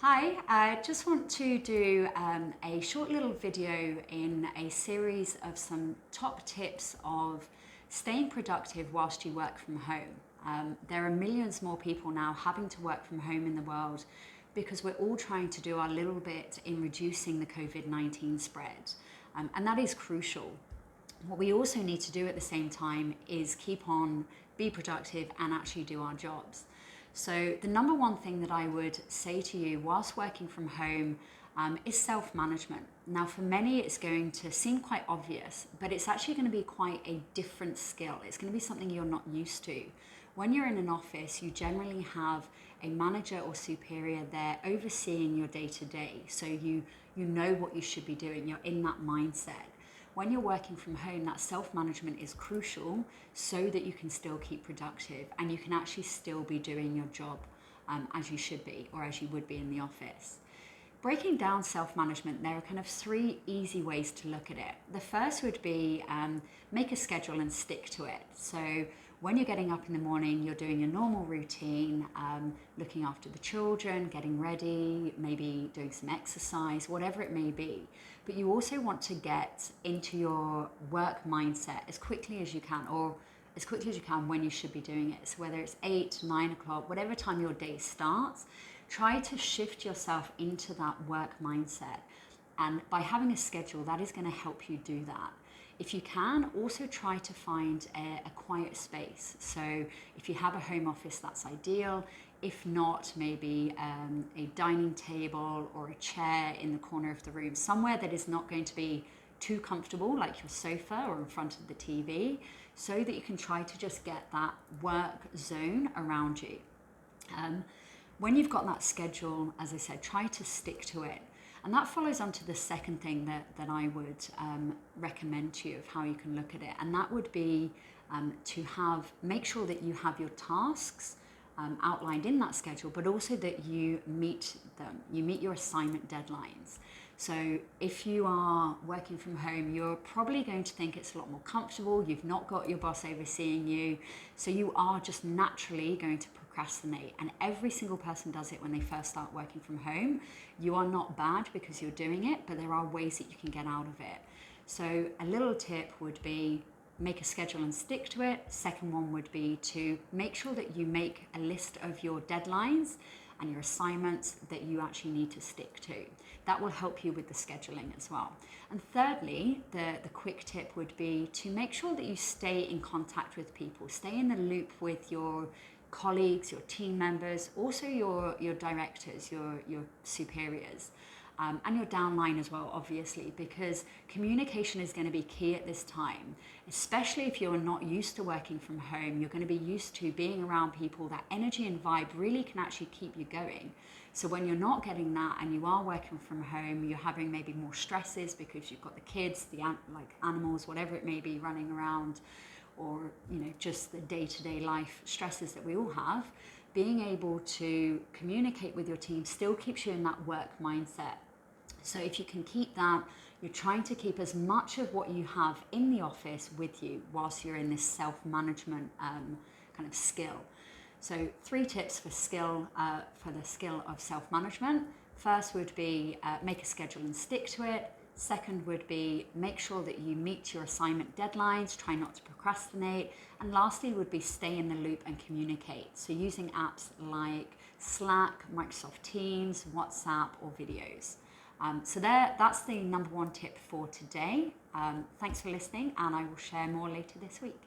Hi, I just want to do a short little video in a series of some top tips of staying productive whilst you work from home. There are millions more people now having to work from home in the world because we're all trying to do our little bit in reducing the COVID-19 spread, and that is crucial. What we also need to do at the same time is keep on, be productive and actually do our jobs. So the number one thing that I would say to you whilst working from home is self-management. Now for many it's going to seem quite obvious, but it's actually going to be quite a different skill. It's going to be something you're not used to. When you're in an office, you generally have a manager or superior there overseeing your day-to-day. So you know what you should be doing. You're in that mindset. When you're working from home, that self-management is crucial so that you can still keep productive and you can actually still be doing your job as you should be or as you would be in the office. Breaking down self-management, there are kind of three easy ways to look at it. The first would be make a schedule and stick to it. So when you're getting up in the morning, you're doing your normal routine, looking after the children, getting ready, maybe doing some exercise, whatever it may be. But you also want to get into your work mindset as quickly as you can, or as quickly as you can when you should be doing it. So whether it's 8, 9 o'clock, whatever time your day starts, try to shift yourself into that work mindset. And by having a schedule, that is going to help you do that. If you can, also try to find a quiet space. So if you have a home office, that's ideal. If not, maybe a dining table or a chair in the corner of the room, somewhere that is not going to be too comfortable, like your sofa or in front of the TV, so that you can try to just get that work zone around you. When you've got that schedule, as I said, try to stick to it. And that follows on to the second thing that I would recommend to you of how you can look at it. And that would be to make sure that you have your tasks outlined in that schedule, but also that you meet them. You meet your assignment deadlines. So if you are working from home, you're probably going to think it's a lot more comfortable. You've not got your boss overseeing you. So you are just naturally going to procrastinate. And every single person does it when they first start working from home. You are not bad because you're doing it, but there are ways that you can get out of it. So a little tip would be make a schedule and stick to it. Second one would be to make sure that you make a list of your deadlines and your assignments that you actually need to stick to. That will help you with the scheduling as well. And thirdly, the quick tip would be to make sure that you stay in contact with people, stay in the loop with your colleagues, your team members, also your directors, your superiors. And your downline as well, obviously, because communication is going to be key at this time, especially if you're not used to working from home. You're going to be used to being around people. That energy and vibe really can actually keep you going. So when you're not getting that and you are working from home, you're having maybe more stresses because you've got the kids, like animals, whatever it may be running around, or just the day-to-day life stresses that we all have. Being able to communicate with your team still keeps you in that work mindset. So if you can keep that, you're trying to keep as much of what you have in the office with you whilst you're in this self-management kind of skill. So 3 tips for the skill of self-management. First would be make a schedule and stick to it. Second would be make sure that you meet your assignment deadlines, try not to procrastinate. And lastly would be stay in the loop and communicate. So using apps like Slack, Microsoft Teams, WhatsApp, or videos. So that's the number 1 tip for today. Thanks for listening, and I will share more later this week.